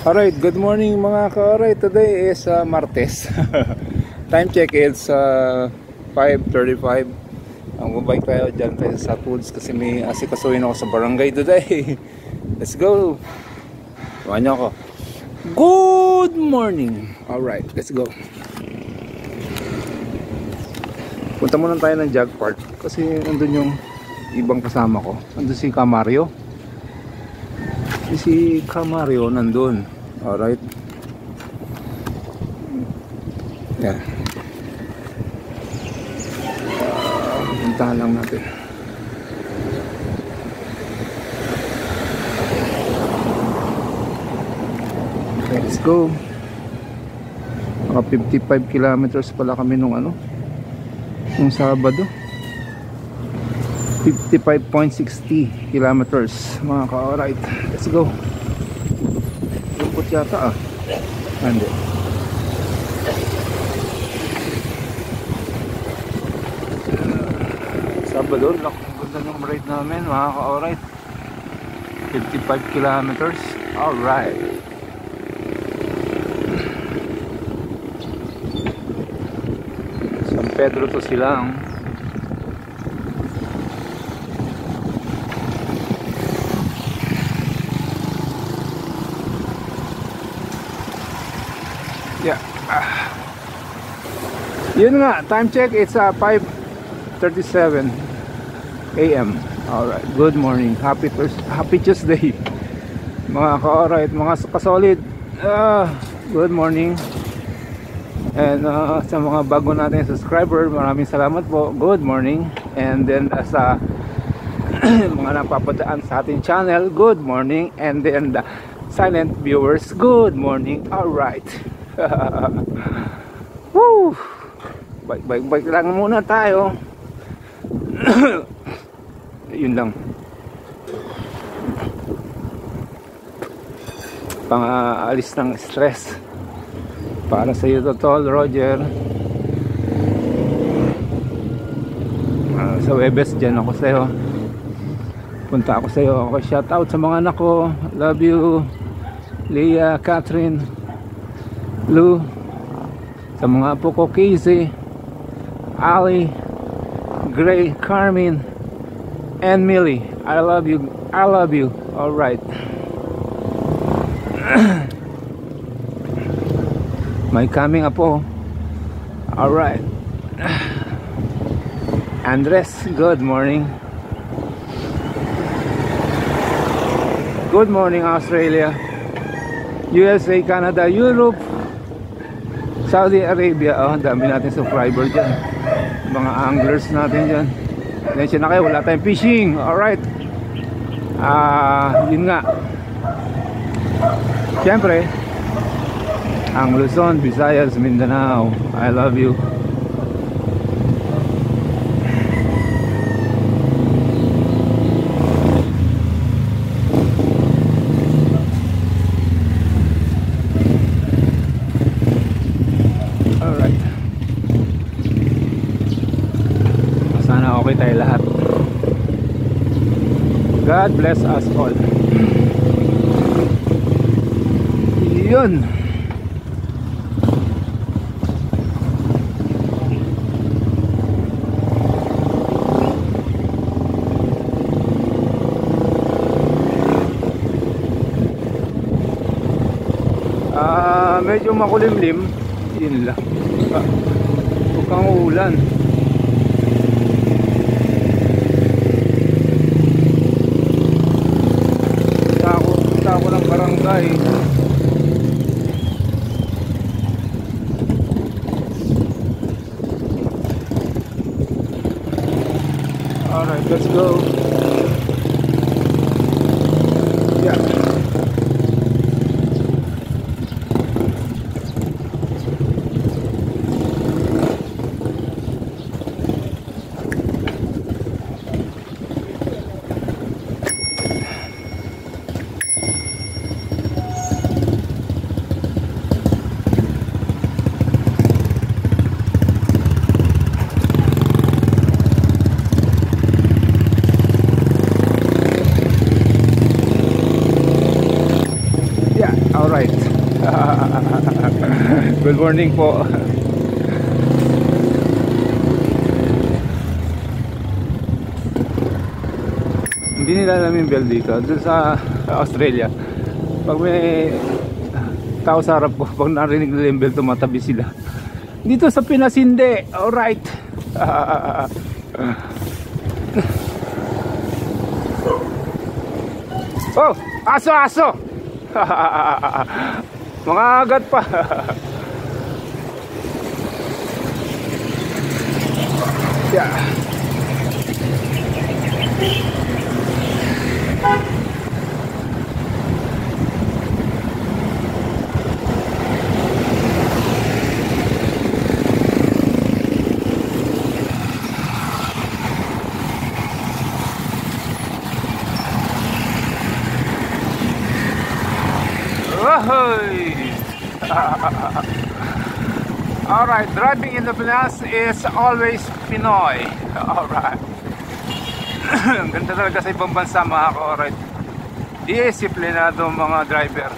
Alright, good morning mga ka-alright. Today is Martes. Time check is 5:35. Ang bumabay tayo dyan tayo sa Foods kasi may asikasuhin ako sa barangay today. Let's go. Tumahan niyo ako. Good morning. Alright, let's go. Punta muna tayo ng Jog Park kasi nandun yung ibang kasama ko. Nandun si Camario. Si Camario nandun. Alright. Yeah. Puntahan lang natin. Okay, let's go. Mga 55 kilometers pala kami nung nung Sabado. 55.60 kilometers mga ka-alright. Let's go. Lungkot yata hindi. Sabado, ganda ng ride namin mga ka-alright. 55 kilometers. Alright. San Pedro to Silang. Yeah. Yun nga, time check, it's 5:37 AM. Alright, good morning. Happy Tuesday mga ka-alright, mga kasolid. Good morning. And sa mga bago natin subscriber, maraming salamat po. Good morning. And then sa mga napapadaan sa ating channel, good morning. And then the silent viewers, good morning. Alright. Woo! Bike lang muna tayo. Yun lang. Pang-alis ng stress. Para sa iyo, Tol Roger. Sa Webes, dyan ako sa'yo. Punta ako sa'yo. Okay, shout out sa mga anak ko. Love you, Leah, Catherine, Lou. Sa mga apo ko, Casey, Ali, Gray, Carmen, and Millie. I love you. I love you. Alright. May coming apo. Alright. Andres, good morning. Good morning, Australia, USA, Canada, Europe, Saudi Arabia. Dami natin subscriber dyan. Mga anglers natin dyan. Nensya na kayo, wala tayong fishing. Alright. Yun nga. Siyempre, ang Luzon, Visayas, Mindanao, I love you. Okay tayo lahat. God bless us all. Yun. Medyo makulimlim. Yun lang. Huwag kang uulan. Ako ng barangay. Alright, let's go. Yeah. Good morning po. Hindi nila namin bell dito. Doon sa Australia, pag may tao sa harap ko, pag narinig nila yung bell, tumatabi sila. Dito sa Pinas hindi. Alright. Oh, aso, aso. Mga agad pa. Yeah. Alright, driving in the Pinas is always Pinoy. Alright. Ang ganda talaga sa ibang bansa mga ka-alright. Disiplinado mga driver.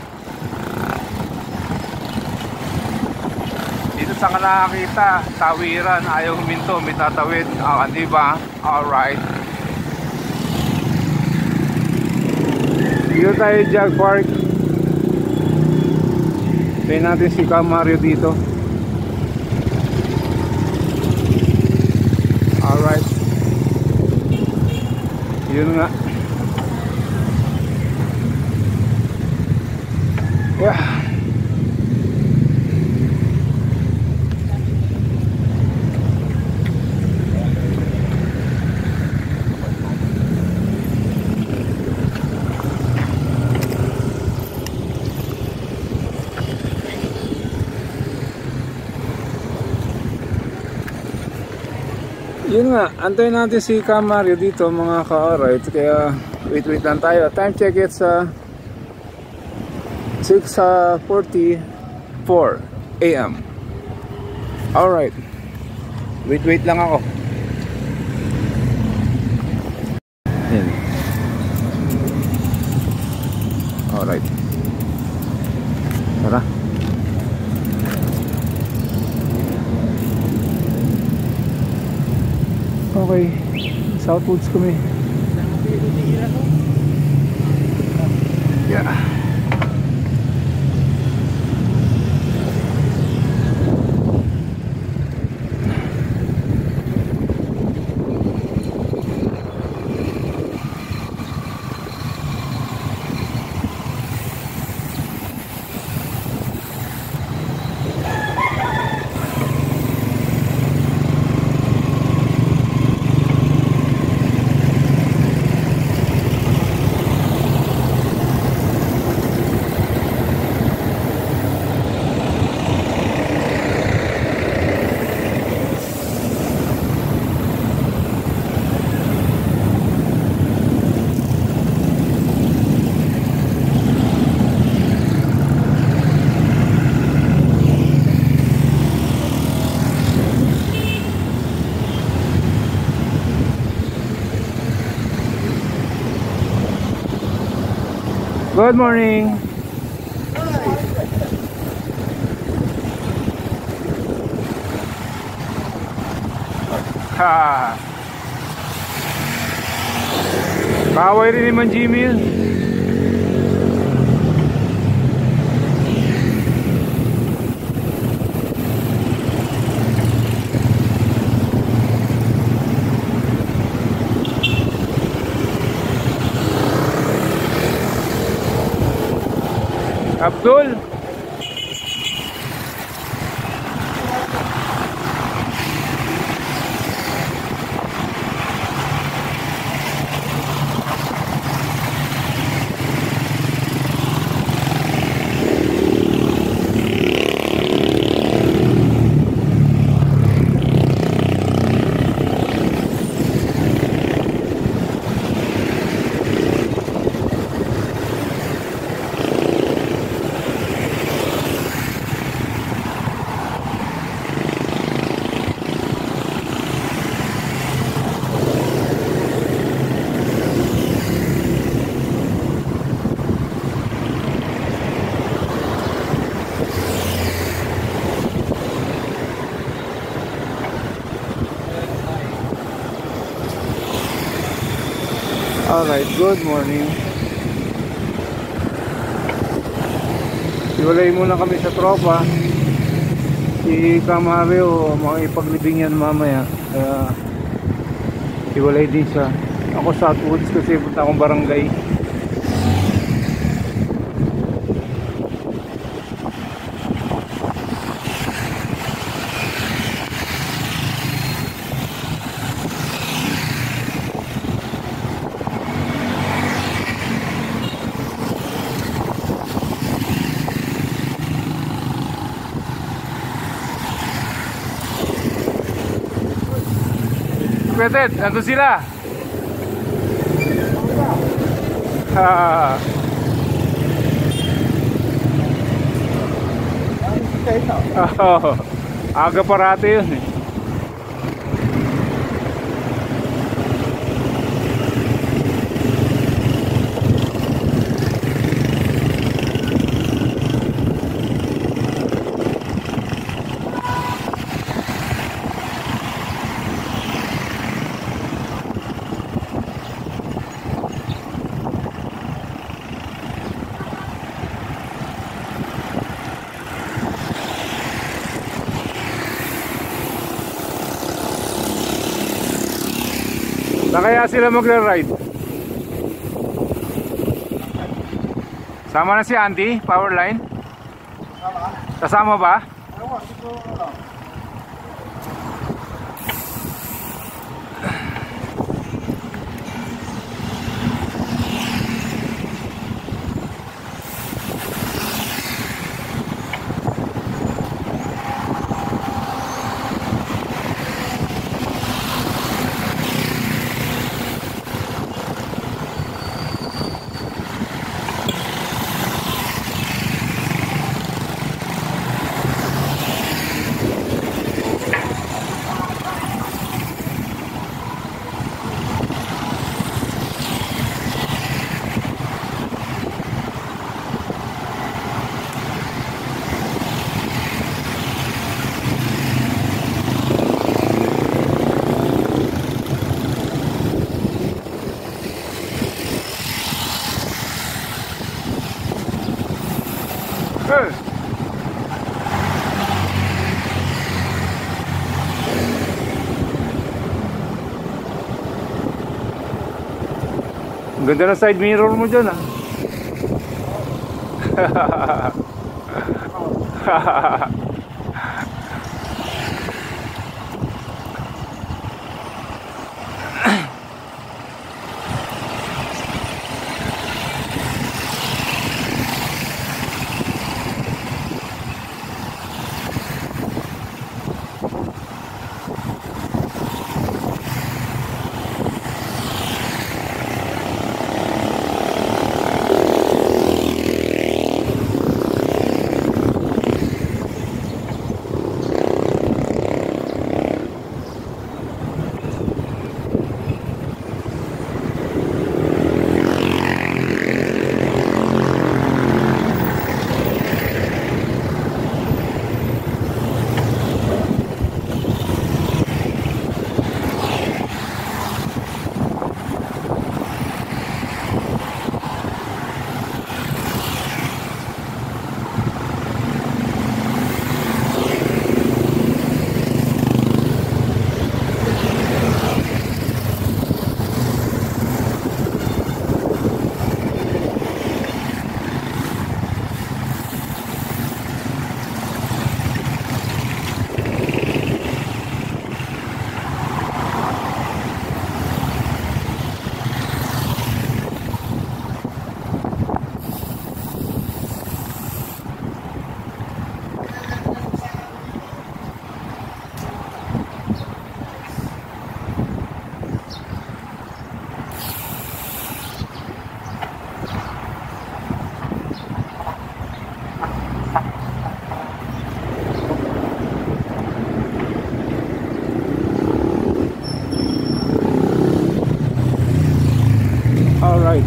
Dito sa nakakita, tawiran, ayaw huminto, may tatawid. Diba? Alright. Dito tayo Jog Park. Tayo natin si Mario dito. Alright. Yun nga. Yeah. Yun nga, antayin natin si Mario dito mga ka-alright. Kaya wait lang tayo. Time check, it's 6:44 AM. Alright. Wait lang ako. Ayan. Alright. Tara. Okay, Southwoods kami. Yeah. Good morning. Ha. Kaway rin naman Jimmy yun. Abdul. Alright, good morning. Iwalay muna kami sa tropa. Si Kamario, makipaglibing yan mamaya. Iwalay din siya. Ako sa Southwoods kasi punta akong barangay. Petet, nandun sila. Oh, aga parate yun eh. Na kaya sila magra-ride? Sama na si Andy, Powerline? Kasama ba? Ang ganda ng side mirror mo dyan ah. Alright.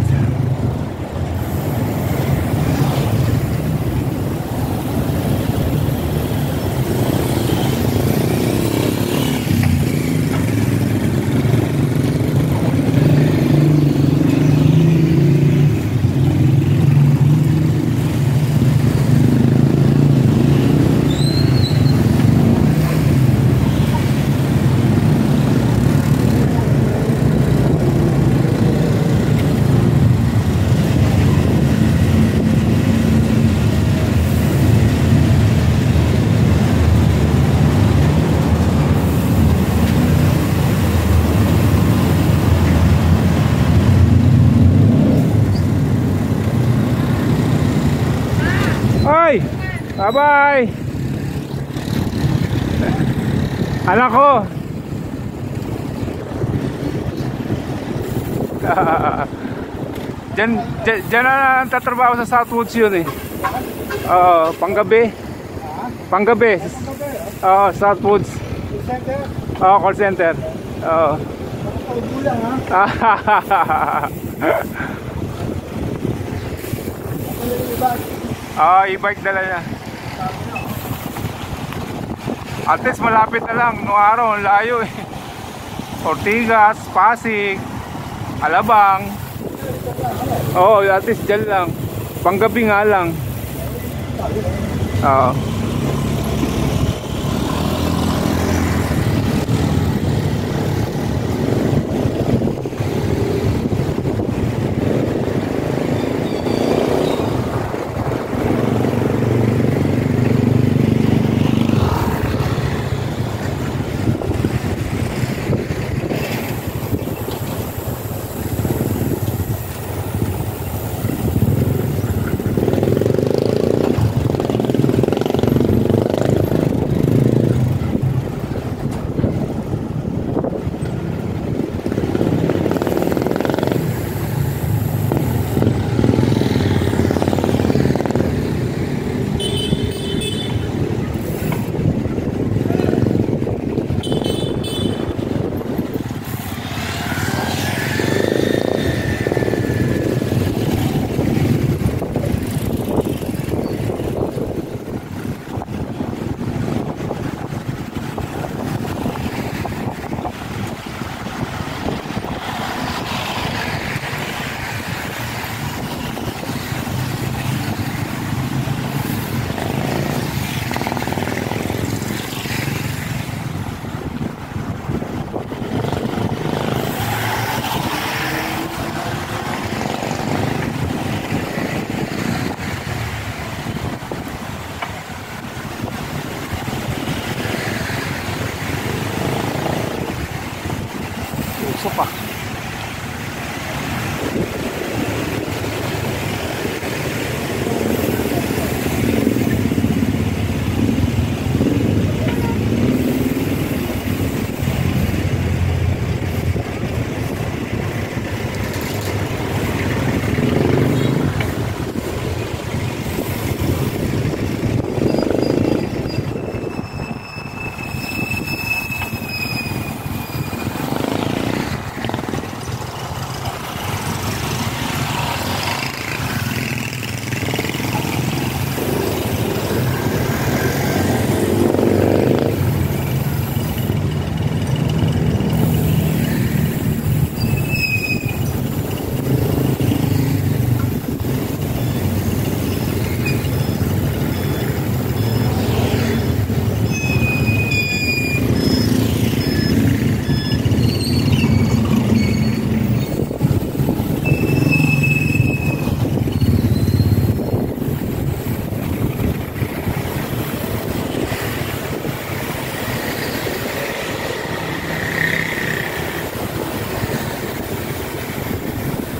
Bye-bye. Anak ko. Diyan na tatrabaho sa Southwoods yun eh. Panggabi. Panggabi. Southwoods. Call center. E-bike dala niya. At least malapit na lang. Noong araw, ang layo eh. Ortigas, Pasig, Alabang. At least dyan lang. Panggabi nga lang. Pa.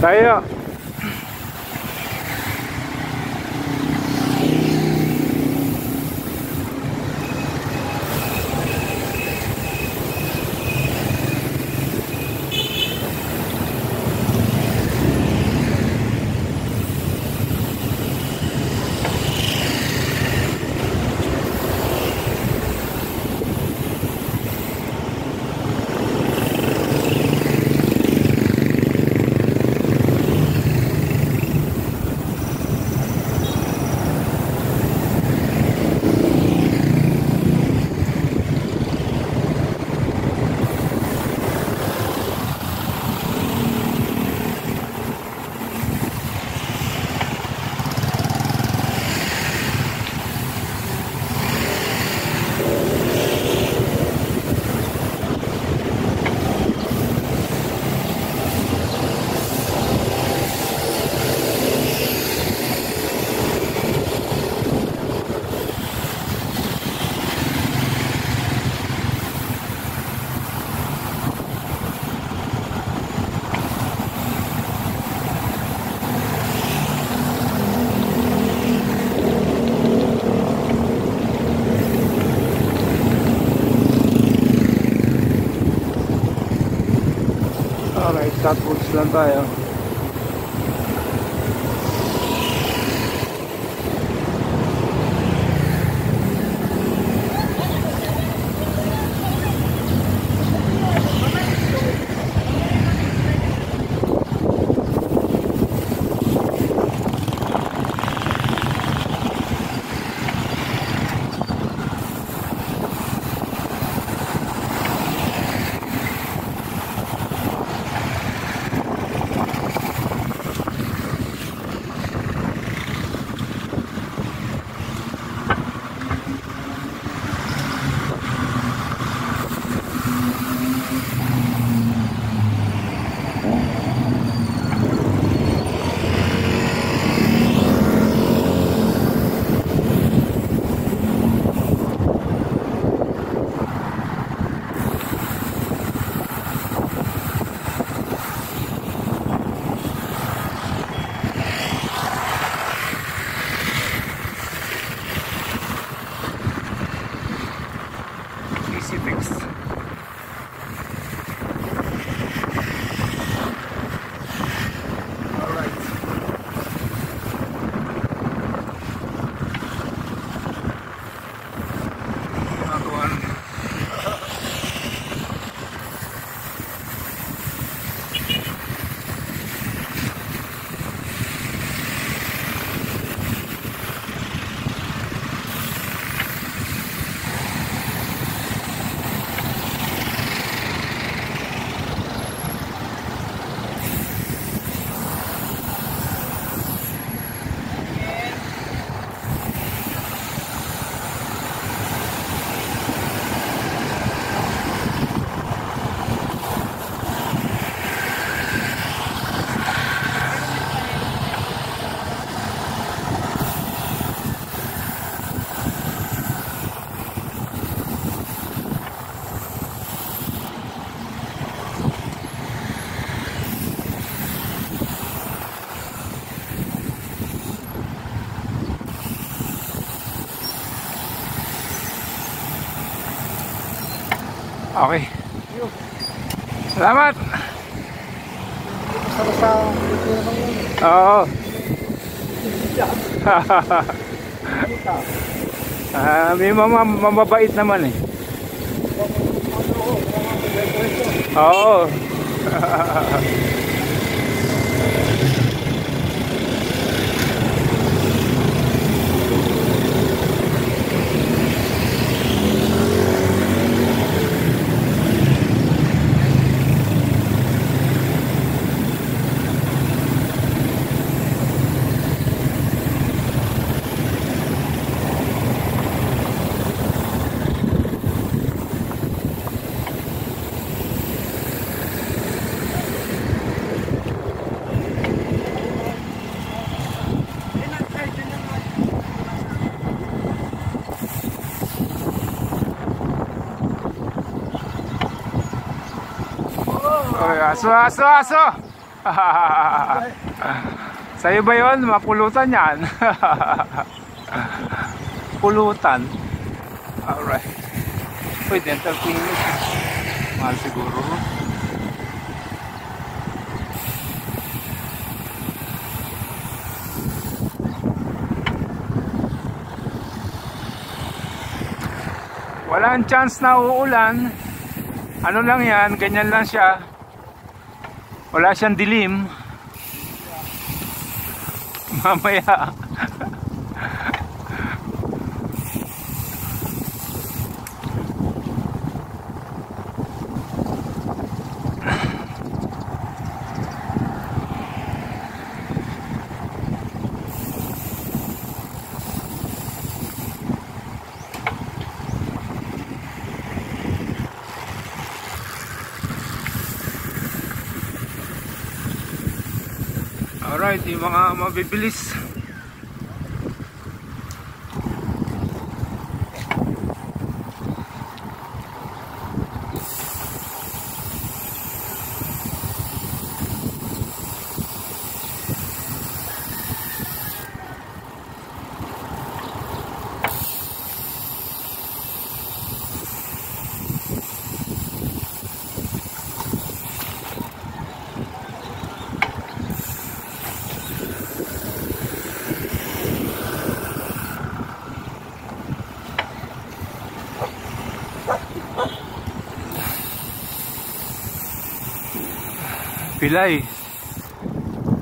Tayo. cat foods lang tayo. Okay. Salamat. Oo. May mababait naman eh. Oo. Aso, aso, aso. Sa'yo ba yun? Mapulutan yan. Pulutan. Alright. Uy, dental clinic. Mahal siguro. Walang chance na uulan. Ano lang yan, ganyan lang siya. Wala siyang dilim. Mamaya. Alright, yung mga mabibilis. Pilay.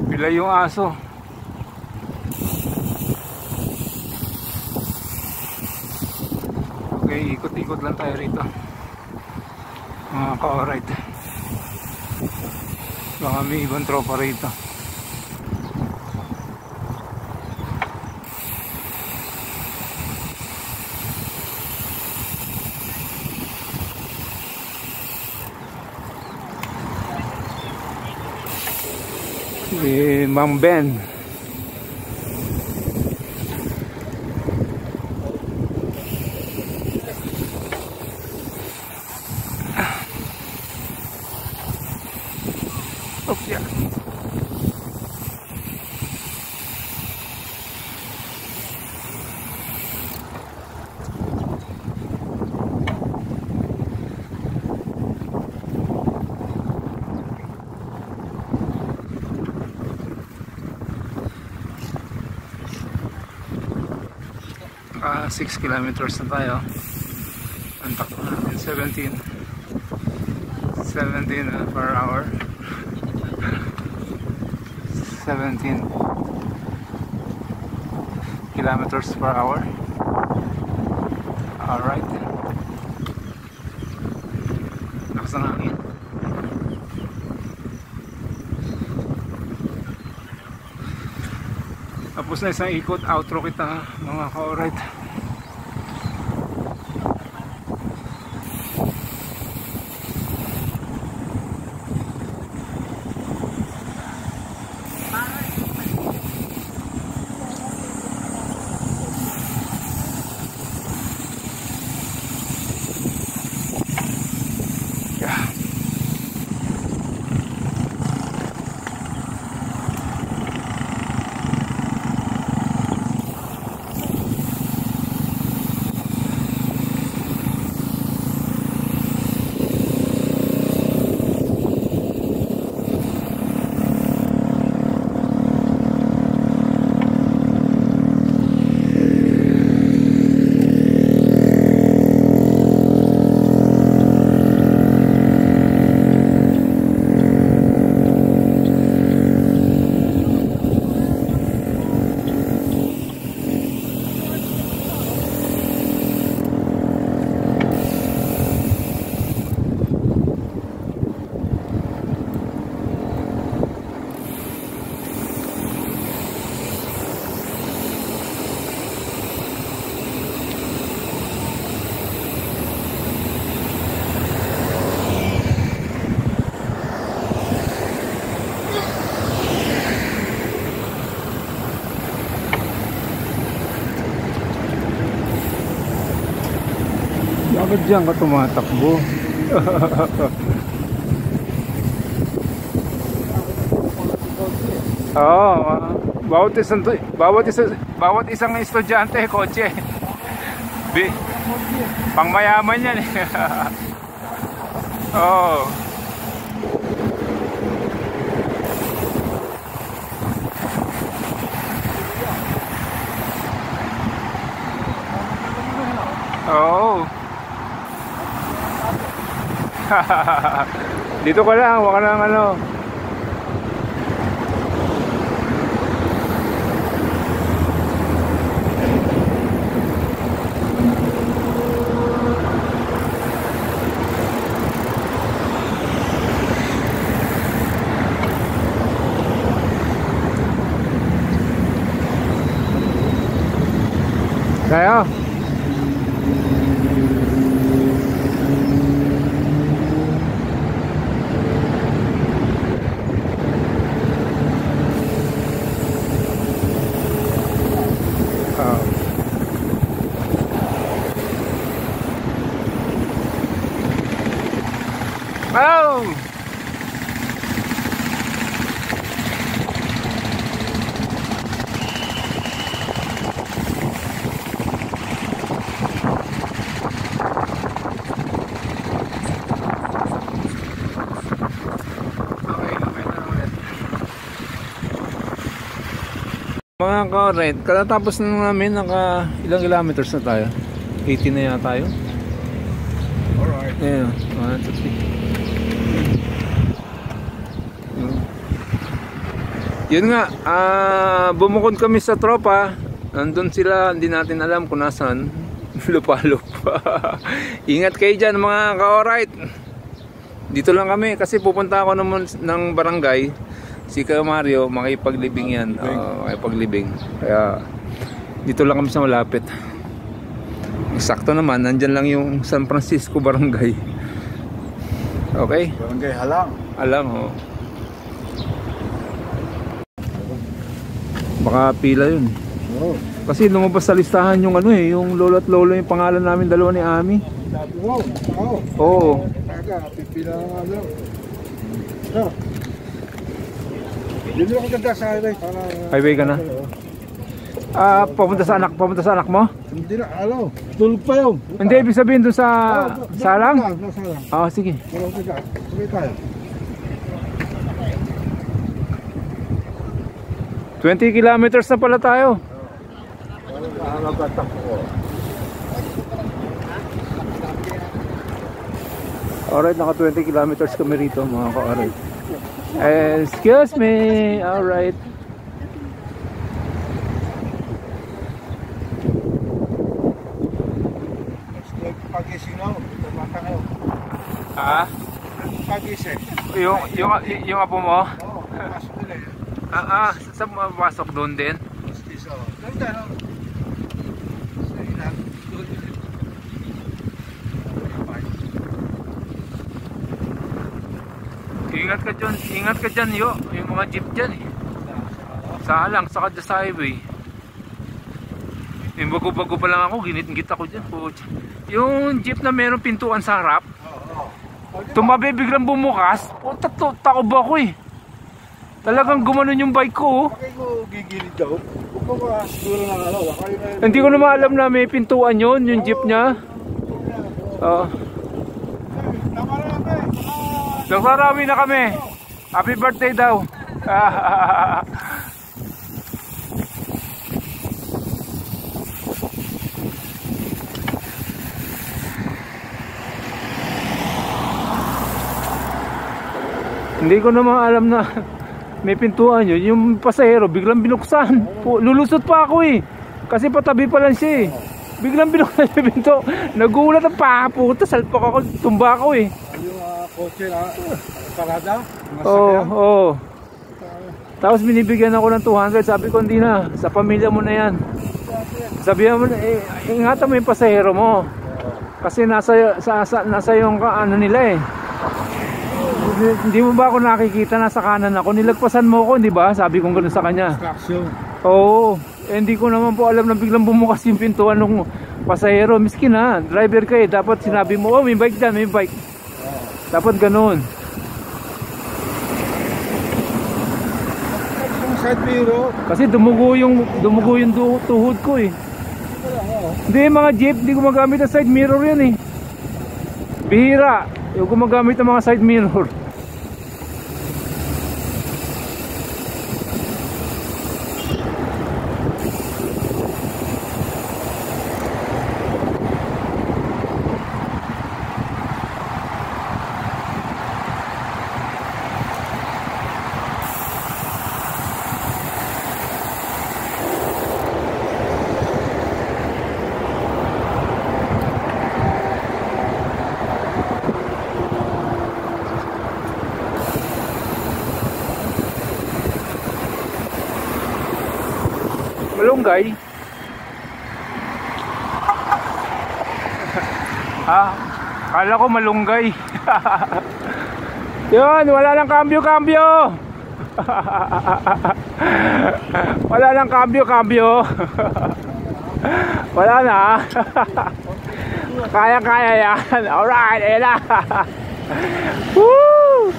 Pilay yung aso. Okay, ikot-ikot lang tayo rito. Mga ka-alright. Baka may ibang tropa rito. Si Mang Ben. Oops, yeah. Ah, 6 kilometers na tayo. Ang takbo natin 17 per hour. 17 kilometers per hour. Alright. Lakas ng hangin. Tapos na isang ikot, outro kita mga ka-alright. Bakit diyan ka tumatakbo? Oo, bawat isang estudyante kotse. Pangmayaman yan eh. Oo. Oo. Dito ka lang, wala ka ng ano. Tayo. Oh! Mga ka-red, katatapos na namin, naka ilang kilometers na tayo? 80 na yata tayo. Alright. Yeah, 1, 2, 3. Yun nga, bumukod kami sa tropa. Nandun sila, hindi natin alam kung nasan. Lupa-lupa. Ingat kayo dyan mga ka-alright. Dito lang kami kasi pupunta ako naman ng barangay. Si Ka Mario, makipaglibing yan. Makipaglibing. Kaya dito lang kami sa malapit. Eksakto naman, nandyan lang yung San Francisco Barangay. Okay? Barangay Halang. Alang, oh. Baka pila yun. Oo. Kasi lumabas sa listahan yung ano eh, yung lolo at lolo yung pangalan namin dalawa ni Ami. Oo. Oo. Taga, pipila nga lang. No. Dito ako ganda sa highway. Highway ka na? Papunta sa anak mo? Hindi na, alo. Tulog pa yun. Hindi, ibig sabihin doon sa Salang? Salang. Sige. Sige tayo. 20 kilometers na pala tayo. Alright, naka 20 kilometers kami rito mga ka-alright. Excuse me. Alright. Pagising na. Tumata na. Pagising. Yung apo mo? Oo, pasok nila yun. Saan mapasok doon din? Ingat ka dyan yo, yung mga jeep dyan eh. Salang, saka dyan sa highway. Yung bago-bago pa lang ako, ginit-git ako dyan. Yung jeep na mayroong pintuan sa harap, tumabi biglang bumukas, takob ako eh. Talagang gumanon yung bike ko. Bakit mo gigilid daw? Huwag mo ba siguro na ano? Hindi ko naman alam na may pintuan yun, yung jeep niya. Nakarami na kami. Happy birthday daw. Hindi ko naman alam na may pintuan yun. Yung pasahero biglang binuksan. Lulusot pa ako eh. Kasi patabi pa lang siya eh. Biglang binuksan yung pinto. Nagulat ang puta. Salpak ako. Tumba ako eh. Yung kotse na parada? Oo. Tapos binibigyan ako ng 200. Sabi ko hindi na. Sa pamilya mo na yan. Sabihan mo na ingatan mo yung pasahero mo. Kasi nasa yung ano nila eh. Hindi mo ba ako nakikita, nasa kanan ako, nilagpasan mo ako, di ba? Sabi kong gano'n sa kanya. Distraction. Oo, hindi ko naman po alam na biglang bumukas yung pintuan ng pasahero. Miskin ha, driver ka eh, dapat sinabi mo, oh may bike dyan, may bike. Dapat gano'n. Yung side mirror. Kasi dumugo yung tuhod ko eh. Hindi, mga jeep, hindi gumagamit ng side mirror yan eh. Bihira, yung gumagamit ng mga side mirror. Malunggay. Kala ko malunggay. Yun, wala nang kambyo. Wala nang kambyo. Wala na. Kaya yan. Alright, ela. Woo!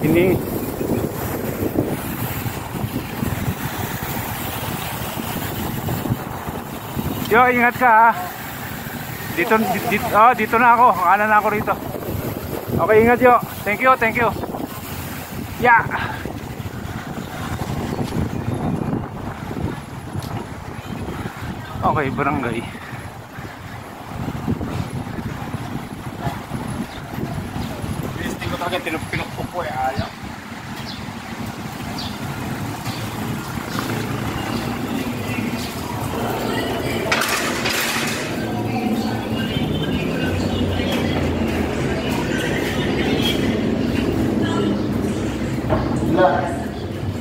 Ini. Yo, ingat ka ha. Dito na ako. Kanan na ako rito. Okay, ingat yo. Thank you, thank you. Yeah. Okay, barangay. Hindi ko talaga pinupok ko ayaw.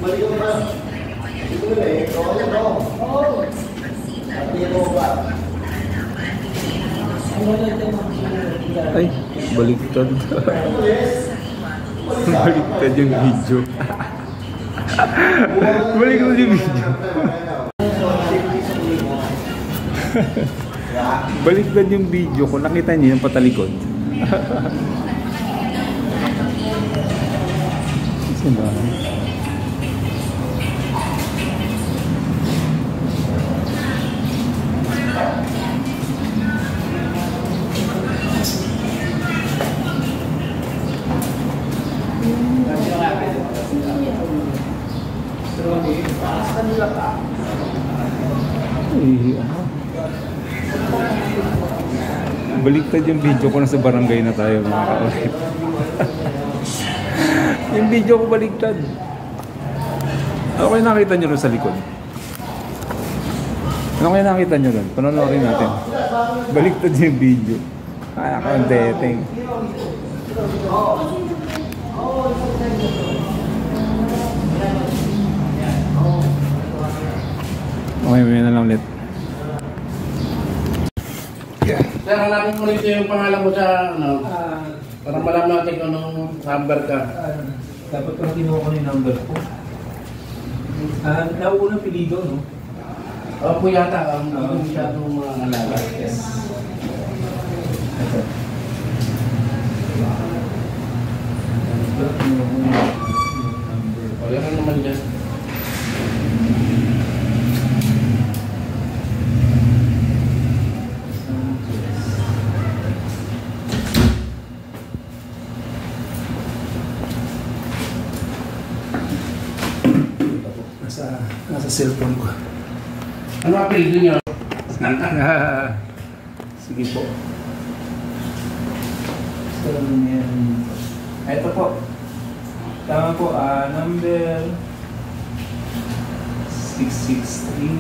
Balik ko ba? Ito na eh. Oo, yan o. Oo. Ati ako ba? Ay, baliktad. Baliktad yung video. Baliktad yung video. Baliktad yung video ko. Nakita niyo yung patalikod. Sino? Baliktad yung video ko, nasa barangay na tayo mga kaulit. Yung video ko baliktad. Okay, nakita nyo nun sa likod. Ano kaya nakita nyo nun? Panonorin natin. Baliktad yung video. Kaya ka ang dating. Okay, may na lang ulit. Sir, hanapin mo rito yung pangalan mo sa ano, para malaman natin kung anong number ka. Dapat pala kinuha ko yung number ko. Nauunang pilido, no? Opo yata, hindi masyadong mga alala. Yes. O, yan naman dyan. Nasa cellphone ko. Ano apelido niyo? Sige po. Gusto lang yan. Ito po. Tama po, number 663.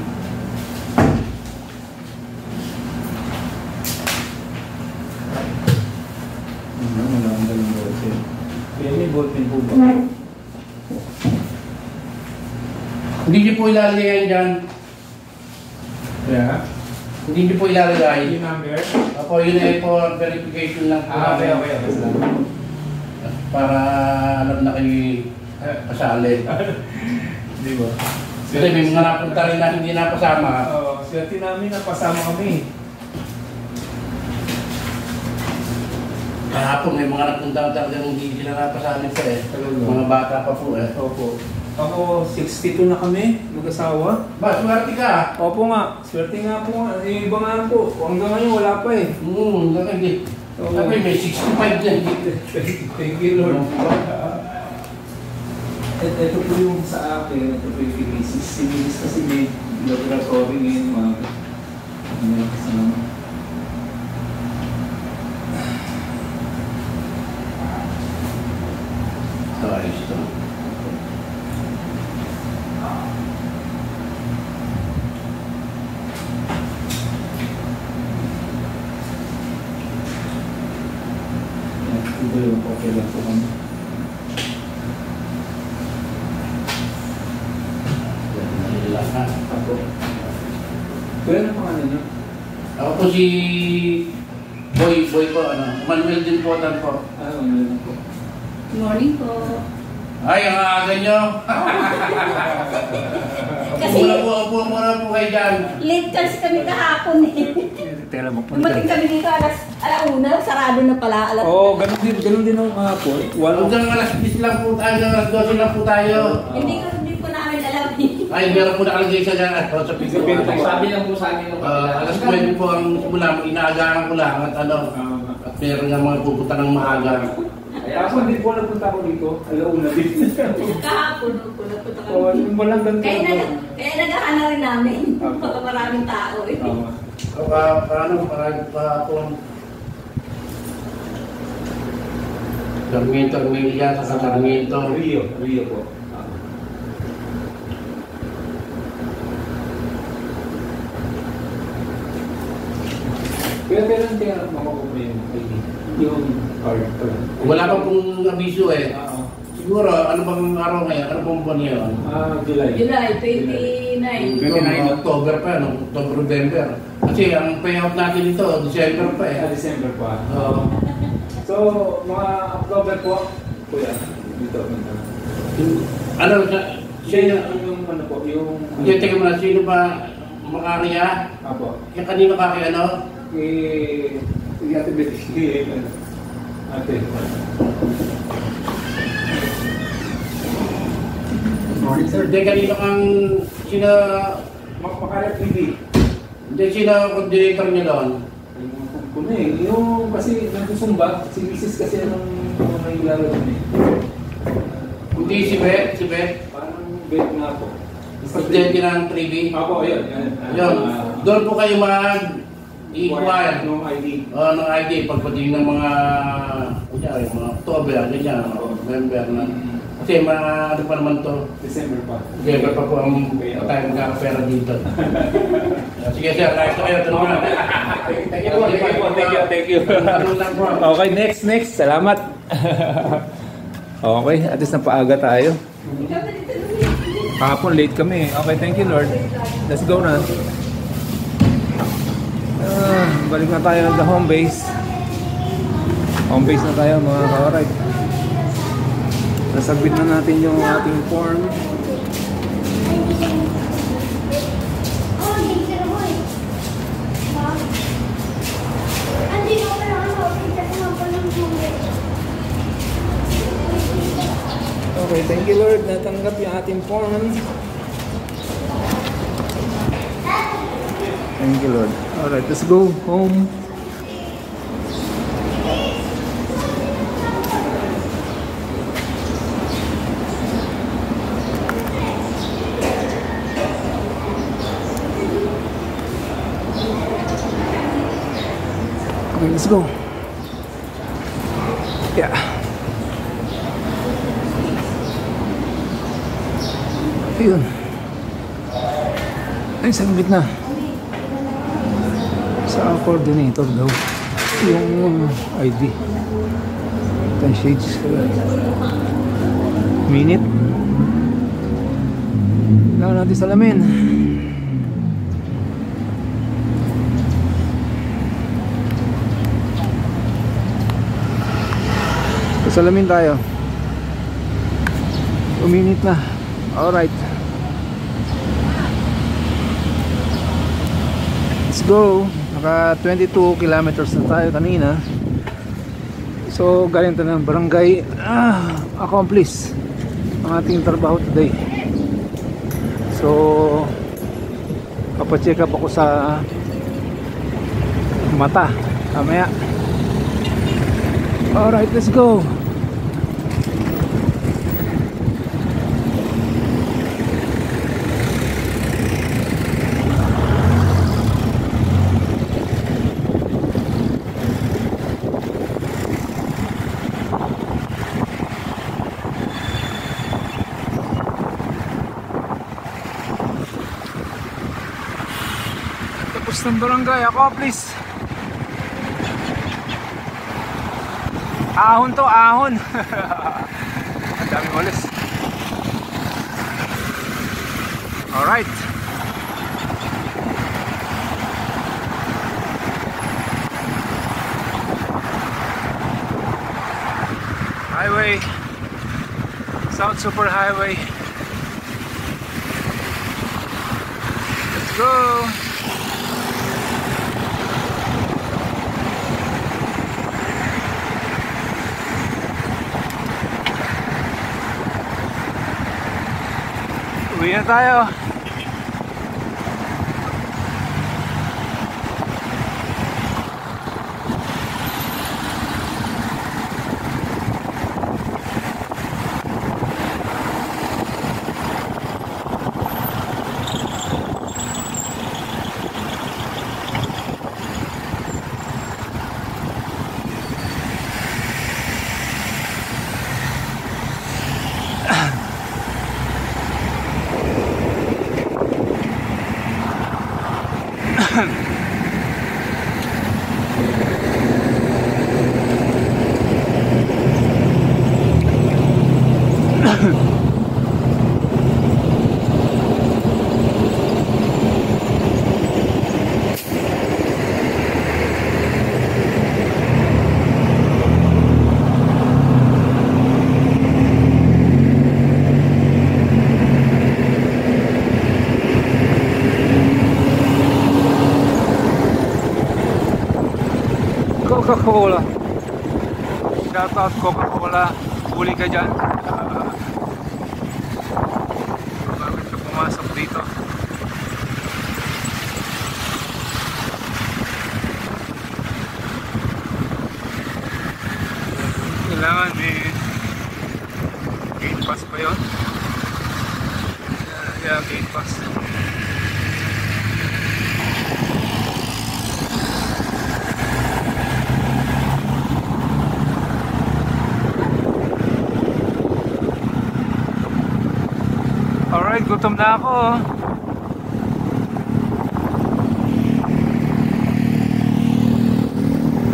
Wala ang galing ballpen. Kaya may ballpen po ba? Hindi niyo po ilalagay dyan. Yeah. Hindi niyo po ilalagay. Yung number? Opo, yun ay po verification lang po. Okay. Para alam na kayo kasali. Di ba? Kasi may mga napunta rin na hindi napasama. Oo, swerte namin napasama kami. Kahapon may mga napunta talagang hindi sila napasali pa eh. Talaga? Mga bata pa po eh. Opo. Ako, 62 na kami, mag-asawa. Ba, swerte ka. Opo nga, swerte nga po nga. Yung iba nga po, hanggang ngayon wala pa eh. Hindi. Sabi, may 65 na. Thank you Lord. Ito po yung sa akin, ito po yung pinisis. Sinisis kasi may laboratory ngayon mga kasama. Ayos ito. Ito yung okay lang po kami. Ako. Kaya na pangalan niyo? Ako po si Boy po, Manuel din po, po. Ano po? Good morning po. Ay, ang aga nyo. Kasi Upo muna po kayo dyan. late kasi kami kahapon eh. tela mo. Dumating kami dito alauna, sarado na pala. Oo, ganun din ako kahapon. Hanggang alas 10 lang po tayo, alas 12 lang po tayo. Hindi po namin alam eh. Ay, meron po nakalagay sa pinto. Sabi lang po sa akin nung Alas 9 po ang simula, inaagahan ko lang at at meron nga mga pupunta ng maaga. Kaya ako hindi po nagpunta ako dito. Alauna din. Kahapon po nagpunta Oo, kami. yung walang ganito. Kaya naghahanap rin namin. Baka maraming tao eh. Sarmiento, Emilia, sa Sarmiento. Rio po. Kaya kailan kaya makukuha yung ID? Yung card pala. Wala pa pong abiso eh. Oo. Siguro, ano bang araw ngayon? Ano pong buwan yun? July. July 29. 29 October pa, no? October, November. Kasi ang payout natin ito, December pa eh. December pa. Oo. So, mga October po, kuya, dito. Ano, sino? Yung ano po, yung... Yung teka mo na, sino ba makariya? Apo. Yung kanino ka kaya, ano? Si Ate Betty. Ate. Morning, sir. Hindi, kanino kang, sino, Makarap TV. hindi, sino coordinator niyo doon? Ko na eh. Yung kasi nagsusumba, si Mrs. kasi anong nangyayari doon eh. Hindi si Beth, Parang bet nga po. presidente ng 3B. Apo, yun. Yun, doon po kayo mag-i-inquire Yung ID. ng ID pagdating ng mga mga October, ganyan, November na. Kasi mga ano pa naman to, December pa. December pa po ang tayo magkakapera dito. Sige sir, kahit na kayo, tulungan natin. Thank you. Ano lang po. Okay, next. Salamat. Okay, at least napaaga tayo. Kahapon late kami. Okay, thank you Lord. Let's go na. Balik na tayo sa home base. Home base na tayo mga ka-alright. Nasabit na natin yung ating form. Okay, thank you Lord. Natanggap yung ating form. Thank you Lord. Alright, let's go home. Okay, let's go. Yeah. Ayun. Ay, sabit na. Sa coordinator daw. Yung ID. 10 shades. Minute. Kailangan natin salamin. Salamin tayo. 2 minute na. Alright. Let's go. Naka 22 kilometers na tayo kanina. So galing tayo ng barangay. Accomplish ang ating trabaho today. So papacheck up ako sa mata mamaya. Alright, let's go. Tapos ng barangay, accomplish. Ahon to, ahon. Ang dami walis. Alright. Highway. South Super Highway. Let's go. Uwi na tayo. Coca-Cola. Shout out Coca-Cola. Huli ka dyan. Bakit ka pumasok dito? Kailangan may gate pass pa yun. Yeah, gate pass. Alright, gutom na ako.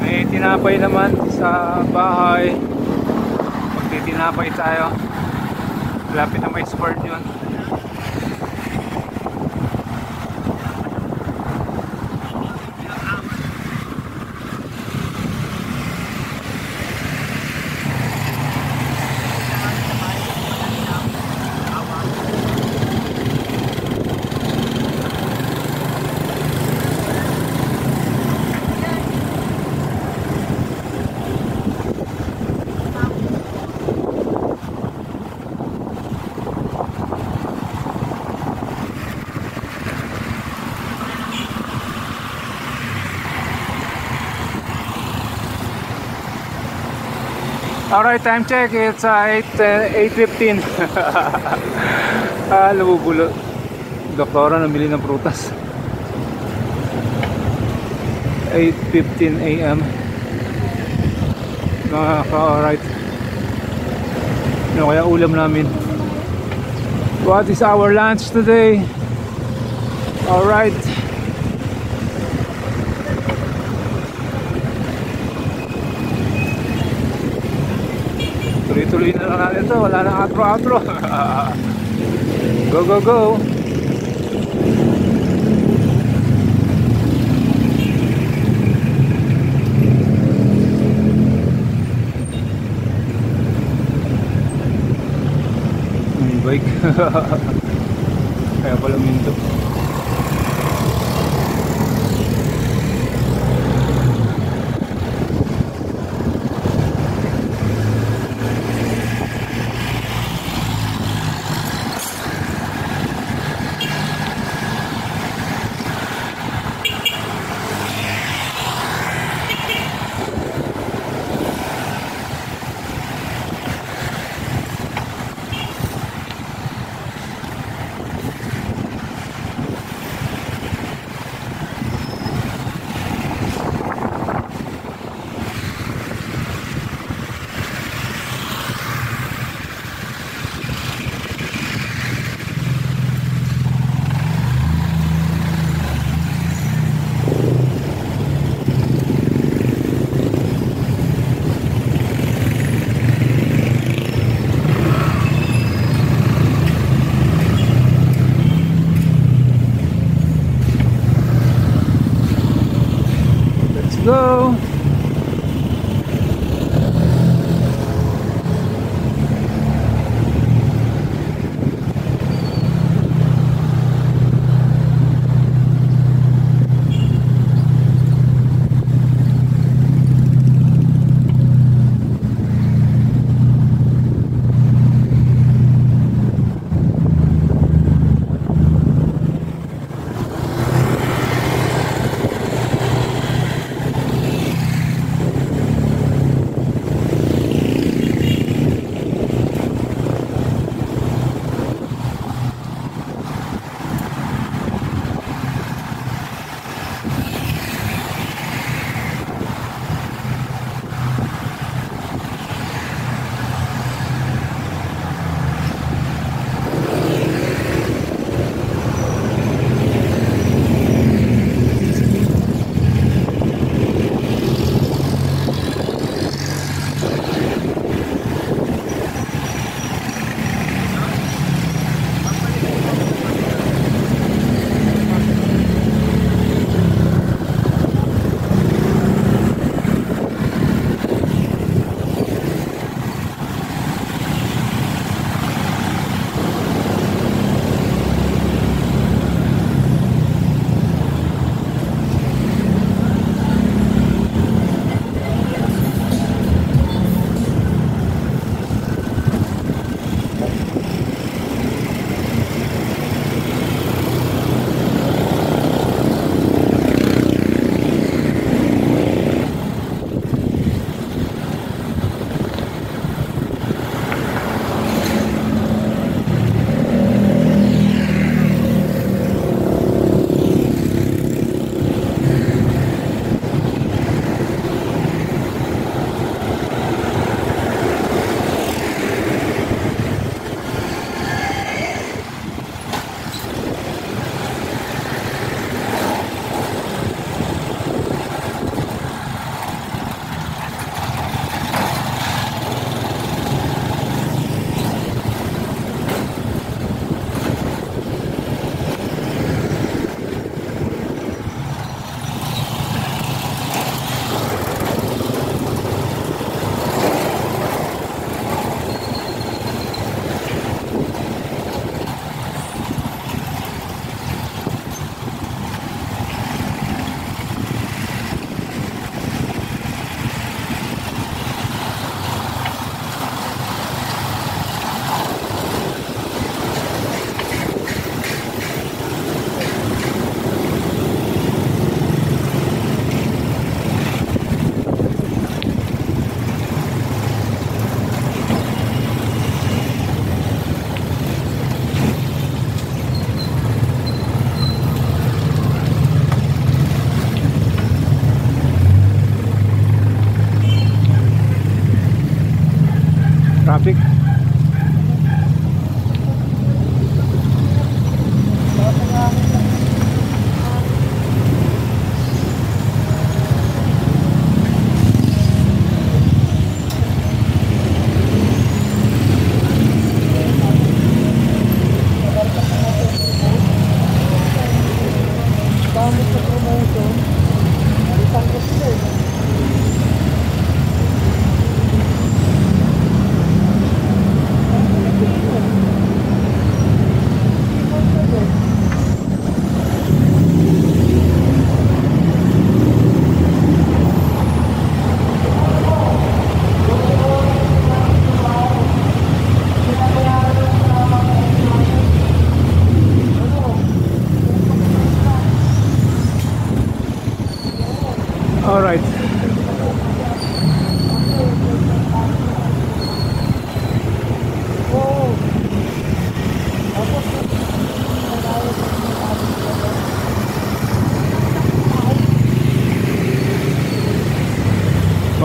May tinapay naman sa bahay. Magtitinapay tayo. Lapit na may sport yun. Alright, time check. It's 8:15. Lububulo. Doktora namili ng prutas. 8:15 AM. Alright. Ano kaya ulam namin? What is our lunch today? Alright. Tuloy-tuloy na lang natin ito. Wala nang outro-outro. Go, go, go. May bike. Kaya pala minto.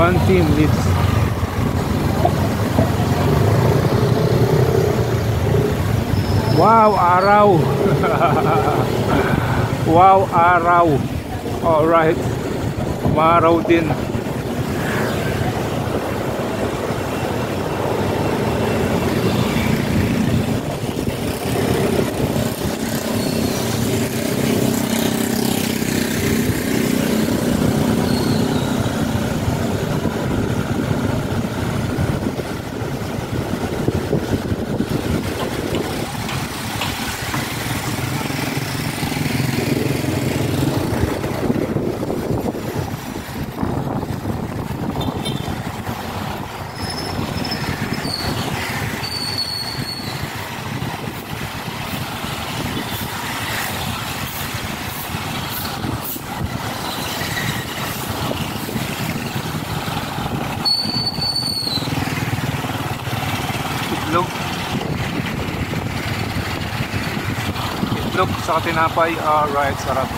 One team leads. Wow, araw. Wow, araw. Alright. Umaraw din. Itlog sa tinapay. Alright, sarap.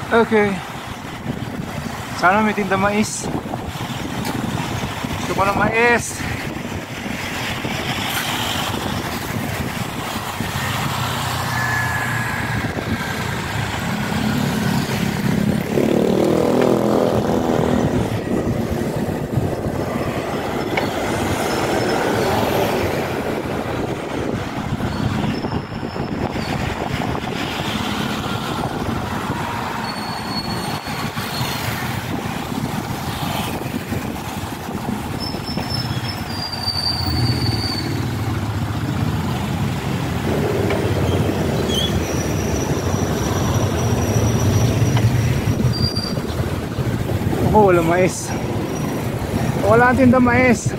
Okay. Sana may tinda mais. Gusto ko ng mais. Oh, wala mais. Wala tinda mais.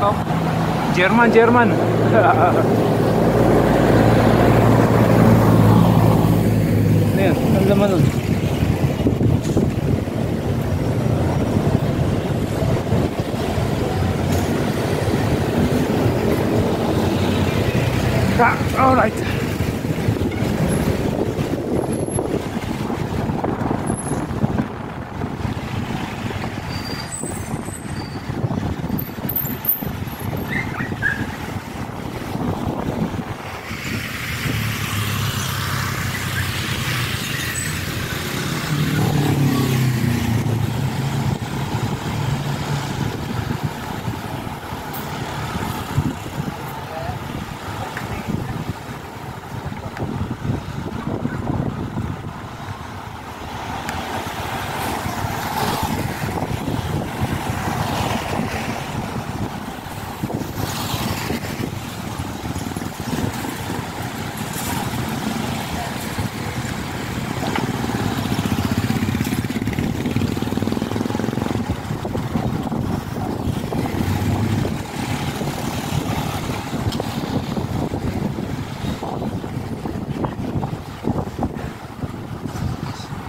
Oh, German. Ayan, ang laman nun. All right.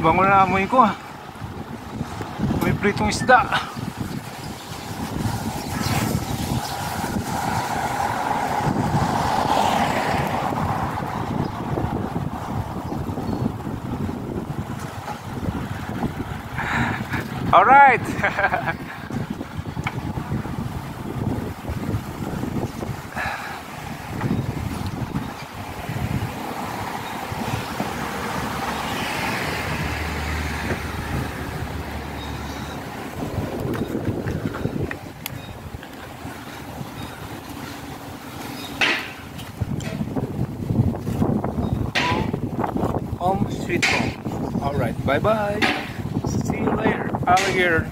Bango na amoy ko. May pritong isda. All right. home sweet home. Alright, bye bye. See you later, alligator.